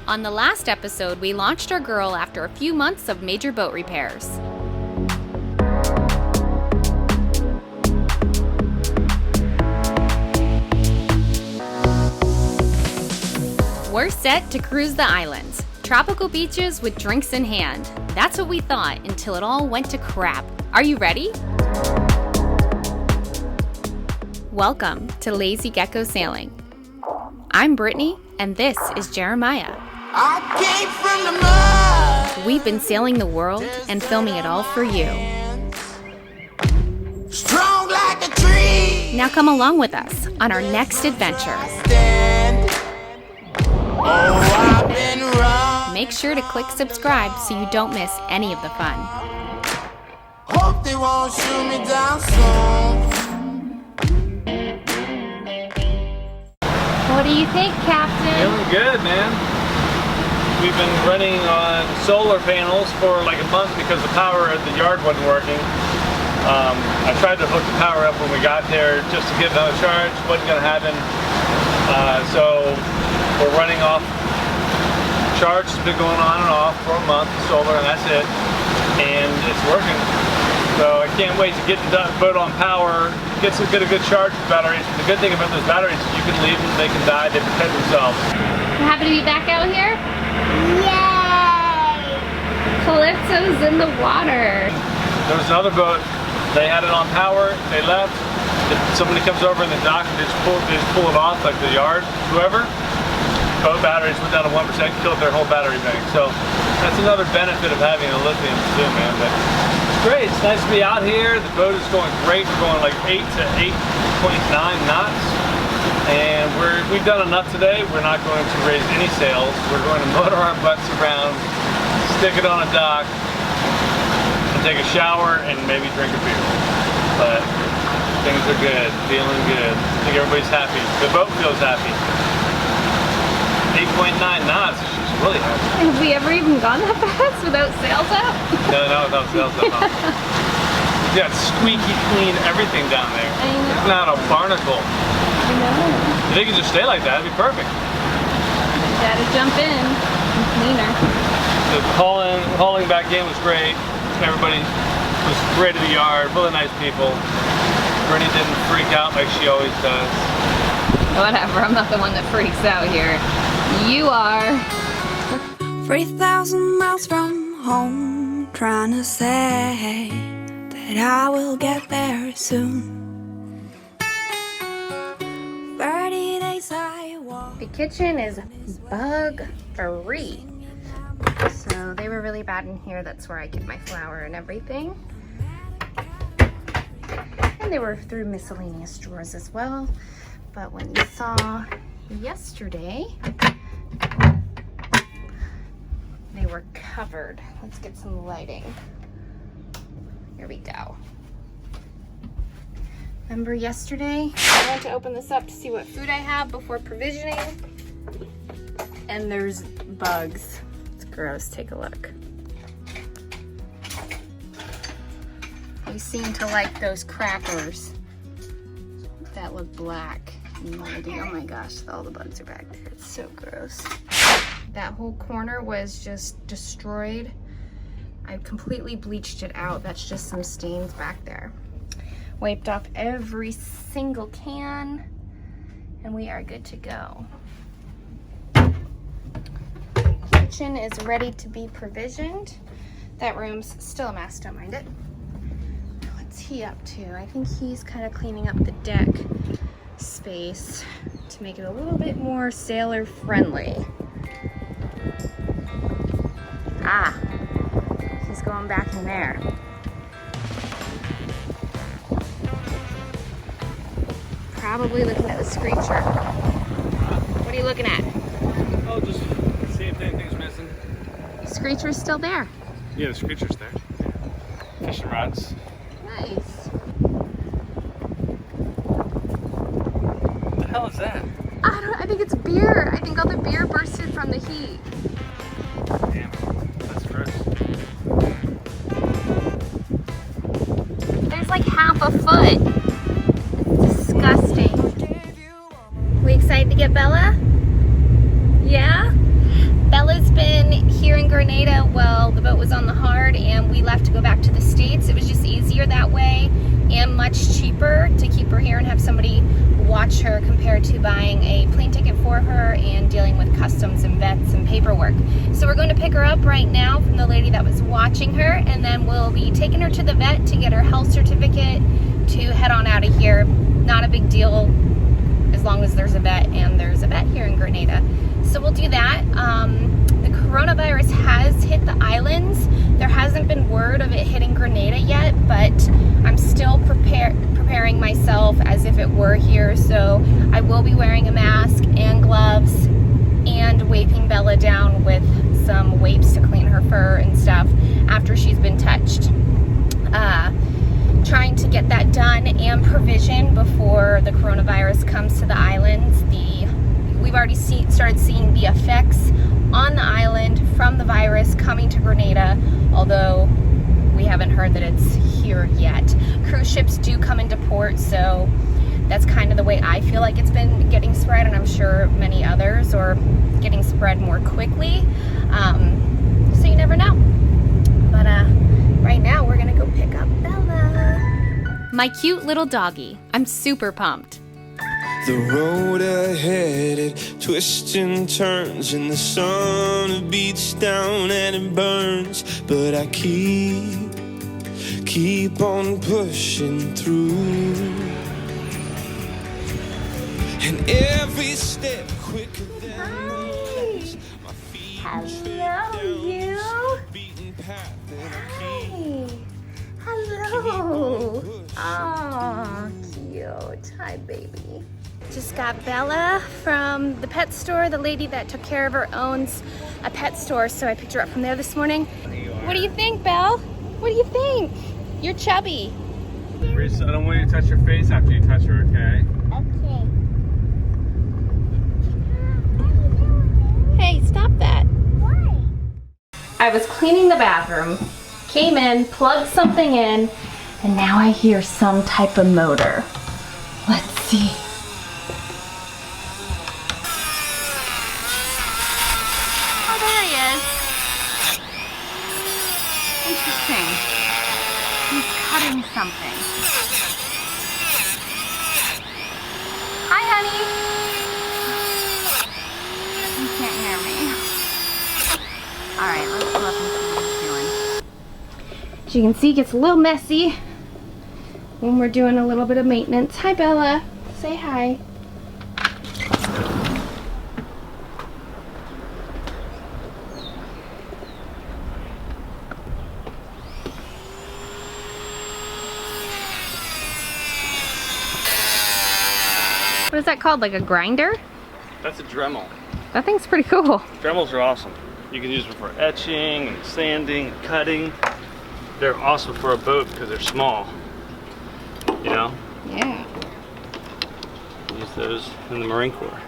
On the last episode, we launched our girl after a few months of major boat repairs. We're set to cruise the islands. Tropical beaches with drinks in hand. That's what we thought until it all went to crap. Are you ready? Welcome to Lazy Gecko Sailing. I'm Brittany, and this is Jeremiah. I came from the mud. We've been sailing the world and filming it all for you. Strong like a tree. Now come along with us on our next adventure. Oh, I've been wrong. Make sure to click subscribe so you don't miss any of the fun. Hope they won't shoot me down soon. What do you think, Captain? Feeling good, man. We've been running on solar panels for like a month because the power at the yard wasn't working. I tried to hook the power up when we got there just to get another charge. Wasn't going to happen. So we're running off. Charge has been going on and off for a month, solar, and that's it. And it's working. So I can't wait to get the boat on power, get a good charge with batteries. The good thing about those batteries is you can leave them, they can die, they protect themselves. We're happy to be back out here. Yay! Calypso's in the water. There was another boat, they had it on power, they left. If somebody comes over in the dock, they just pull it off, like the yard, whoever. Boat batteries went down to 1%, killed their whole battery bank. So that's another benefit of having a lithium too, man. But it's great, it's nice to be out here. The boat is going great. We're going like 8 to 8.9 knots. And we've done enough today. We're not going to raise any sails. We're going to motor our butts around, stick it on a dock, and take a shower and maybe drink a beer. But things are good, feeling good. I think everybody's happy. The boat feels happy. 8.9 knots, she's really happy. Have we ever even gone that fast without sails up? No, without sails up. You got squeaky clean everything down there. I know. It's not a barnacle. I know. If they could just stay like that, it'd be perfect. Gotta jump in and cleaner. The hauling back in was great. Everybody was great at the yard, really nice people. Brittany didn't freak out like she always does. Whatever, I'm not the one that freaks out here. You are. 3,000 miles from home, trying to say that I will get there soon. 30 days I walk. The kitchen is bug free. So they were really bad in here. That's where I keep my flour and everything. And they were through miscellaneous drawers as well. But when you saw yesterday, they were covered. Let's get some lighting. Here we go. Remember yesterday, I went to open this up to see what food I have before provisioning. And there's bugs. It's gross, take a look. You seem to like those crackers that look black and moldy. Oh my gosh, all the bugs are back there. It's so gross. That whole corner was just destroyed. I completely bleached it out. That's just some stains back there. Wiped off every single can, and we are good to go. Kitchen is ready to be provisioned. That room's still a mess, don't mind it. What's he up to? I think he's kind of cleaning up the deck space to make it a little bit more sailor friendly. Ah, he's going back in there. Probably looking at the screecher. What are you looking at? Oh, just see if anything's missing. The screecher's still there. Yeah, the screecher's there. Fishing rods. Nice. What the hell is that? I think it's beer. I think all the beer bursted from the heat. Damn, that's gross. There's like half a foot. It's disgusting. We excited to get Bella? Yeah? Bella Bella's been here in Grenada. Well, the boat was on the hard and we left to go back to the States. It was just easier that way and much cheaper to keep her here and have somebody watch her compared to buying a plane ticket for her and dealing with customs and vets and paperwork. So we're going to pick her up right now from the lady that was watching her, and then we'll be taking her to the vet to get her health certificate to head on out of here. Not a big deal as long as there's a vet, and there's a vet here in Grenada. So we'll do that. The coronavirus has hit the islands. There hasn't been word of it hitting Grenada yet, but I'm still preparing myself as if it were here. So I will be wearing a mask and gloves and wiping Bella down with some wipes to clean her fur and stuff after she's been touched. Trying to get that done and provision before the coronavirus comes to the islands. We've already started seeing the effects on the island from the virus coming to Grenada, although we haven't heard that it's here yet. Cruise ships do come into port, so that's kind of the way I feel like it's been getting spread, and I'm sure many others are getting spread more quickly. So you never know. But right now we're gonna go pick up Bella. My cute little doggy. I'm super pumped. The road ahead, it twists and turns, and the sun beats down and it burns. But I keep on pushing through, and every step quicker than the last. My feet tread down this beaten path, and I keep Hello. Oh, cute. Hi, baby. Just got Bella from the pet store. The lady that took care of her owns a pet store, so I picked her up from there this morning. What do you think, Belle? What do you think? You're chubby. Reese, I don't want you to touch your face after you touch her, okay? Okay. Hey, stop that. Why? I was cleaning the bathroom, came in, plugged something in, and now I hear some type of motor. Let's see. Oh, there he is. Interesting. He's cutting something. Hi, honey. You can't hear me. All right, let's go up and see what he's doing. As you can see, it gets a little messy when we're doing a little bit of maintenance. Hi, Bella. Say hi. What is that called? Like a grinder? That's a Dremel. That thing's pretty cool. Dremels are awesome. You can use them for etching and sanding and cutting. They're awesome for a boat because they're small. You know? Yeah. Use those in the Marine Corps.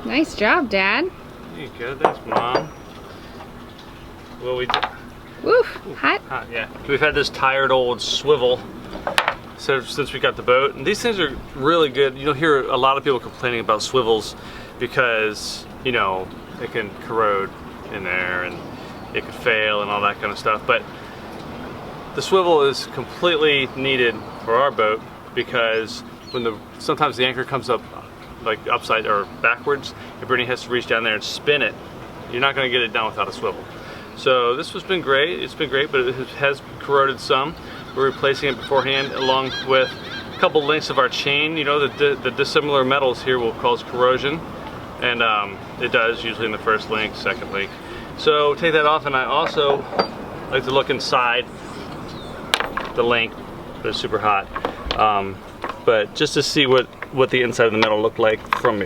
Nice job, Dad. There you go. Thanks, Mom. Well, we did. Woof. Hot. Hot, yeah. We've had this tired old swivel since we got the boat, and these things are really good. You'll hear a lot of people complaining about swivels because, you know, it can corrode in there and it could fail and all that kind of stuff, but the swivel is completely needed for our boat because when sometimes the anchor comes up like upside or backwards, and Brittany has to reach down there and spin it, you're not going to get it done without a swivel. So this has been great. It's been great, but it has corroded some. We're replacing it beforehand along with a couple lengths of our chain. You know, the dissimilar metals here will cause corrosion, and it does usually in the first link, second link. So take that off, and I also like to look inside the link. It's super hot, but just to see what the inside of the metal looked like from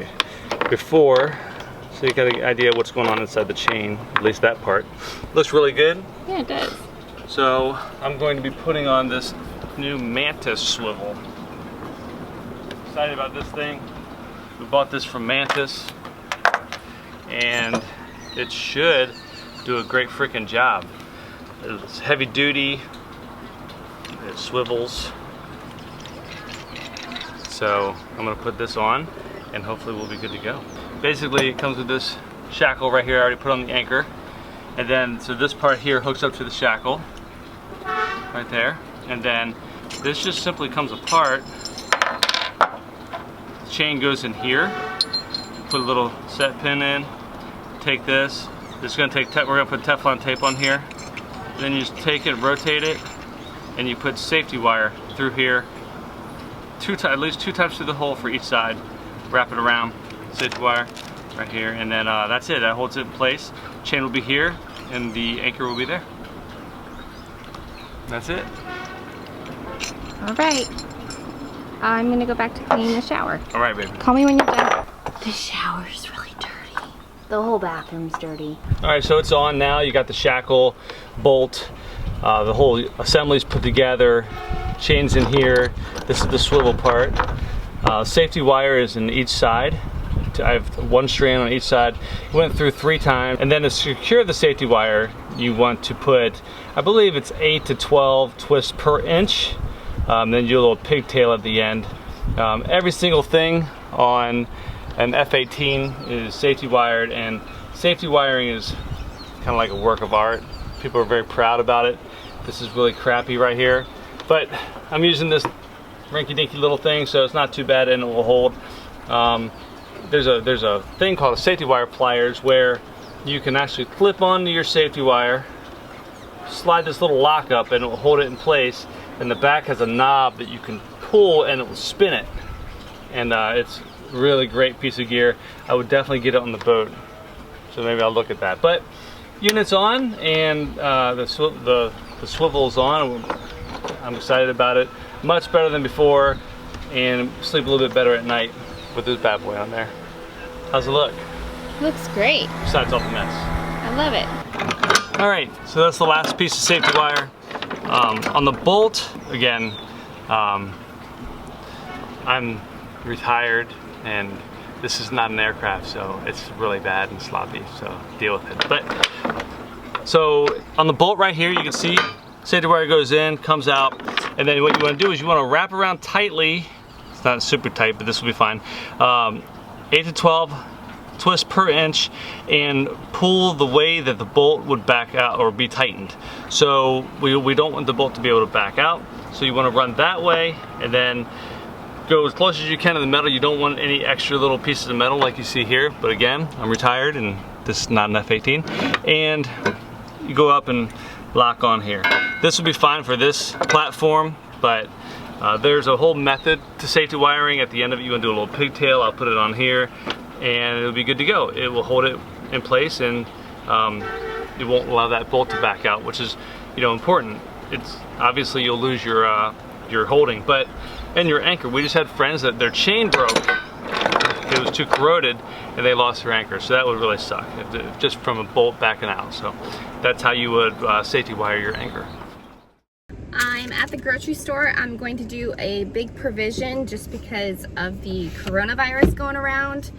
before. So you got an idea of what's going on inside the chain, at least that part. Looks really good. Yeah, it does. So I'm going to be putting on this new Mantis swivel. Excited about this thing. We bought this from Mantis, and it should do a great freaking job. It's heavy duty, it swivels. So I'm gonna put this on and hopefully we'll be good to go. Basically it comes with this shackle right here. I already put on the anchor. And then, so this part here hooks up to the shackle, right there. And then this just simply comes apart. The chain goes in here. Put a little set pin in. Take this. This is gonna take, we're gonna put Teflon tape on here. Then you just take it, rotate it, and you put safety wire through here. At least two times through the hole for each side. Wrap it around, safety wire right here, and then that's it. That holds it in place. Chain will be here, and the anchor will be there. That's it. All right. I'm gonna go back to cleaning the shower. All right, baby. Call me when you're done. The shower's really dirty. The whole bathroom's dirty. All right, so it's on now. You got the shackle, bolt, the whole assembly's put together. Chains in here. This is the swivel part. Safety wire is in each side. I have one strand on each side. Went through 3 times. And then to secure the safety wire, you want to put, I believe it's 8 to 12 twists per inch. Then you do a little pigtail at the end. Every single thing on an F-18 is safety wired, and safety wiring is kind of like a work of art. People are very proud about it. This is really crappy right here, but I'm using this rinky-dinky little thing, so it's not too bad and it will hold. There's a thing called a safety wire pliers where you can actually clip onto your safety wire, slide this little lock up, and it will hold it in place. And the back has a knob that you can pull and it will spin it. And it's a really great piece of gear. I would definitely get it on the boat. So maybe I'll look at that. But unit's on, and the swivel's on. I'm excited about it. Much better than before, and sleep a little bit better at night with this bad boy on there. How's it look? Looks great. Besides all the mess. I love it. All right, so that's the last piece of safety wire. On the bolt, again, I'm retired and this is not an aircraft, so it's really bad and sloppy, so deal with it. But so on the bolt right here, you can see safety wire goes in, comes out, and then what you want to do is you want to wrap around tightly. It's not super tight, but this will be fine. 8 to 12 twists per inch, and pull the way that the bolt would back out or be tightened. So we don't want the bolt to be able to back out, so you want to run that way and then go as close as you can to the metal. You don't want any extra little pieces of metal like you see here, but again, I'm retired and this is not an F-18. And you go up and lock on here. This will be fine for this platform, but there's a whole method to safety wiring. At the end of it, you want to do a little pigtail. I'll put it on here and it'll be good to go. It will hold it in place, and it won't allow that bolt to back out, which is, important. It's obviously you'll lose your holding, but and your anchor. We just had friends that their chain broke. It was too corroded, and they lost their anchor. So that would really suck, just from a bolt backing out. So that's how you would safety wire your anchor. I'm at the grocery store. I'm going to do a big provision just because of the coronavirus going around,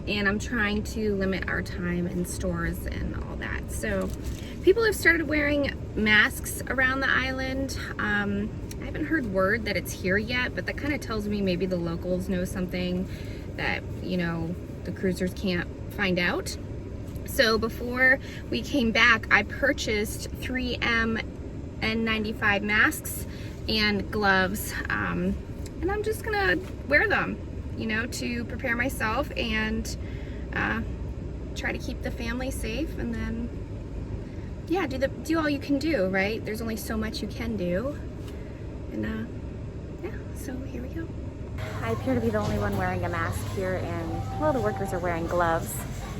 and I'm trying to limit our time in stores and all that. So people have started wearing masks around the island. I haven't heard word that it's here yet, but that kind of tells me maybe the locals know something that, the cruisers can't find out. So before we came back, I purchased 3M N95 masks and gloves, and I'm just gonna wear them, to prepare myself and try to keep the family safe, and then do all you can do, right? There's only so much you can do, and so here we go. I appear to be the only one wearing a mask here, and the workers are wearing gloves.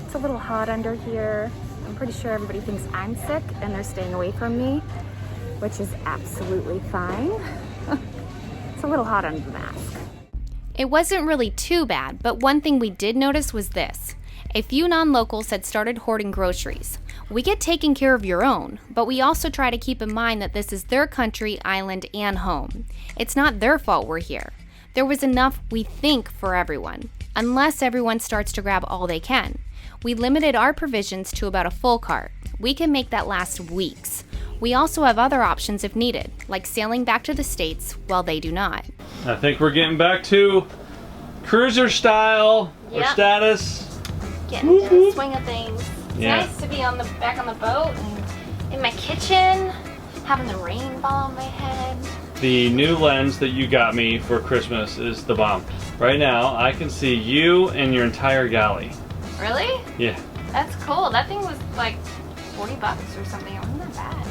It's a little hot under here. I'm pretty sure everybody thinks I'm sick and they're staying away from me, which is absolutely fine. It's a little hot under the mask. It wasn't really too bad, but one thing we did notice was this. A few non-locals had started hoarding groceries. We get taken care of your own, but we also try to keep in mind that this is their country, island, and home. It's not their fault we're here. There was enough, we think, for everyone, unless everyone starts to grab all they can. We limited our provisions to about a full cart. We can make that last weeks. We also have other options if needed, like sailing back to the States while they do not. I think we're getting back to cruiser style or Yep. status. Getting into the swing of things. It's Yeah. nice to be back on the boat and in my kitchen, having the rain fall on my head. The new lens that you got me for Christmas is the bomb. Right now, I can see you and your entire galley. Really? Yeah. That's cool. That thing was like $40 or something. It wasn't that bad.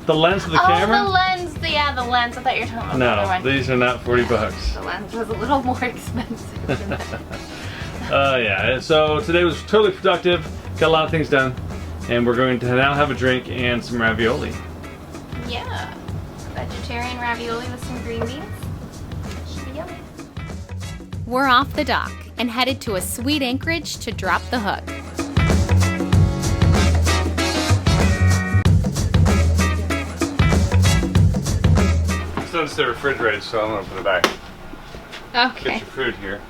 The lens of the camera? Oh, the lens. Yeah, the lens. I thought you were talking about the other No, one. these are not $40. The lens was a little more expensive than that. Yeah, so today was totally productive. Got a lot of things done. And we're going to now have a drink and some ravioli. Yeah. Vegetarian ravioli with some green beans. Should be yummy. We're off the dock and headed to a sweet anchorage to drop the hook. Since they're refrigerated, so I'm gonna put it back. Okay. Get your food here.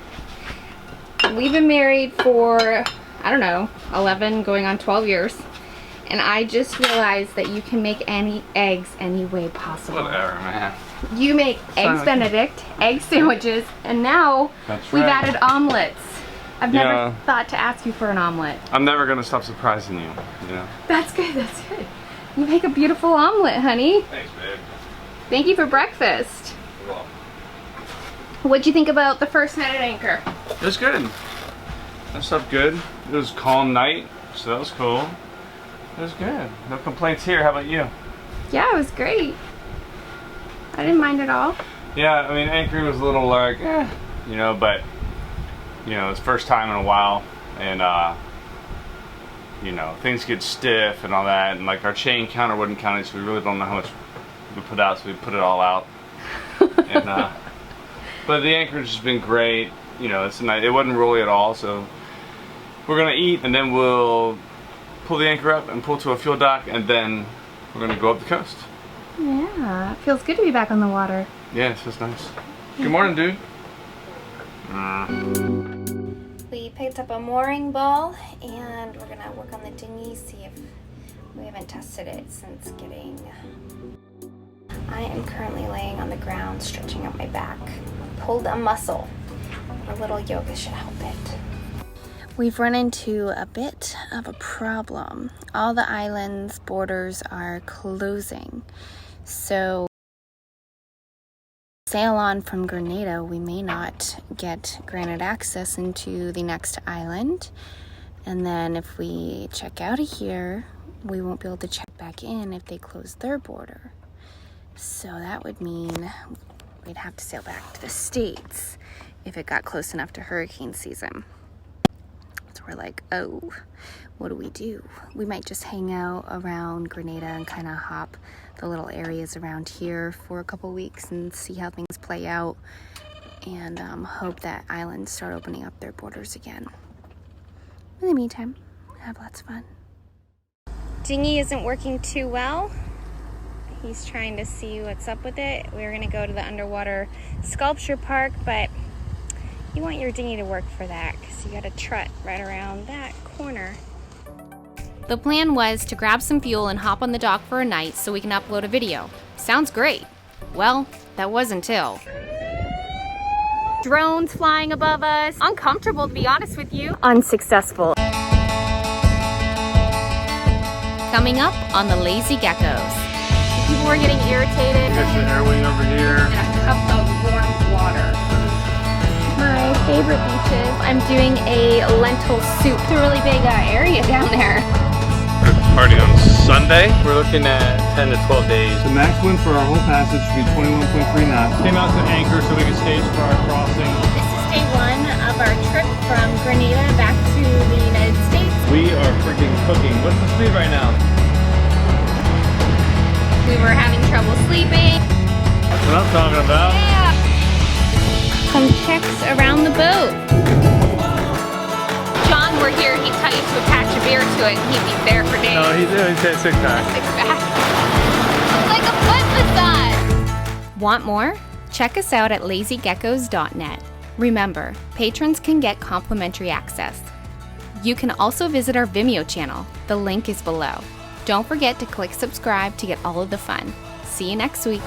We've been married for, I don't know, 11 going on 12 years. And I just realized that you can make any eggs any way possible. Whatever, man. You make eggs like- Benedict, egg sandwiches, and now That's we've right. added omelets. I've never Yeah. thought to ask you for an omelet. I'm never gonna stop surprising you, you know. That's good, that's good. You make a beautiful omelet, honey. Thanks, babe. Thank you for breakfast. You're welcome. What'd you think about the first night at Anchor? It was good. That stuff good. It was a calm night, so that was cool. It was good. No complaints here. How about you? Yeah, it was great. I didn't mind at all. Yeah, I mean, anchoring was a little like, you know, but, you know, it's first time in a while, and, you know, things get stiff and all that, and like our chain counter wouldn't count it, so we really don't know how much we put out, so we put it all out. And, but the anchorage has been great. You know, it's nice. It wasn't rolly at all, so we're gonna eat, and then we'll pull the anchor up and pull to a fuel dock, and then we're gonna go up the coast. Yeah, it feels good to be back on the water. Yeah, it's just nice. Good morning, dude. We picked up a mooring ball and we're gonna work on the dinghy, see if we haven't tested it since getting... I am currently laying on the ground, stretching out my back. Pulled a muscle. A little yoga should help it. We've run into a bit of a problem. All the islands' borders are closing. So sail on from Grenada, we may not get granted access into the next island. And then if we check out of here, we won't be able to check back in if they close their border. So that would mean we'd have to sail back to the States if it got close enough to hurricane season. So we're like, oh, what do? We might just hang out around Grenada and kind of hop the little areas around here for a couple weeks and see how things play out, and hope that islands start opening up their borders again. In the meantime, have lots of fun. Dinghy isn't working too well. He's trying to see what's up with it. We were gonna go to the underwater sculpture park, but you want your dinghy to work for that because you gotta trot right around that corner. The plan was to grab some fuel and hop on the dock for a night so we can upload a video. Sounds great. Well, that was until. Drones flying above us. Uncomfortable, to be honest with you. Unsuccessful. Coming up on the Lazy Geckos. People were getting irritated. Got your air wing over here. And a cup of warm water. My favorite beaches. I'm doing a lentil soup. It's a really big area down there. Party on Sunday. We're looking at 10 to 12 days. The max wind for our whole passage should be 21.3 knots. Came out to anchor so we could stage for our crossing. This is day one of our trip from Grenada back to the United States. We are freaking cooking. What's the speed right now? We were having trouble sleeping. That's what I'm talking about. Yeah. Some checks around the boat. John were here, he'd tell you to attach a beer to it and he'd be there for days. No, he said 6 times. Six pack. It's like a foot massage. Want more? Check us out at lazygeckos.net. Remember, patrons can get complimentary access. You can also visit our Vimeo channel. The link is below. Don't forget to click subscribe to get all of the fun. See you next week.